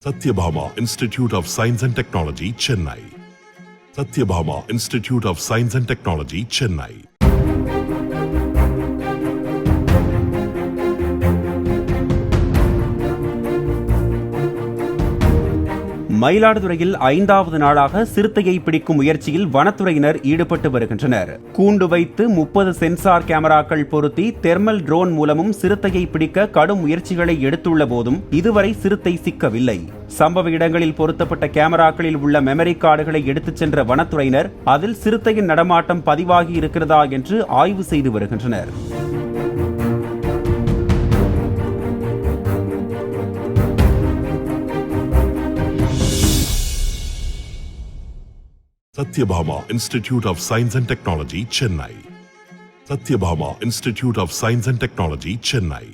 Satyabhama Institute of Science and Technology, Chennai. Satyabhama Institute of Science and Technology, Chennai. மயிலாடுதுறையில் 5வது நாளாக சிறுத்தையை பிடிக்கும் முயற்சியில் வனத்துறையினர் ஈடுபட்டு வருகின்றனர். கூண்டு வைத்து 30 சென்சார் கேமராக்கள் பொருத்தி தெர்மல் ட்ரோன் மூலமும் சிறுத்தையை பிடிக்க கடும் முயற்சிகளை எடுத்துள்ள போதும் இதுவரை சிறுத்தை சிக்கவில்லை. சம்பவ இடங்களில் பொருத்தப்பட்ட கேமராக்களில் உள்ள மெமரி கார்டுகளை எடுத்துச் சென்ற வனத்துறையினர் அதில் சிறுத்தையின் நடமாட்டம் பதிவாகி இருக்கிறதா என்று ஆய்வு செய்து வருகின்றனர். Satyabhama Institute of Science and Technology, Chennai. Satyabhama Institute of Science and Technology, Chennai.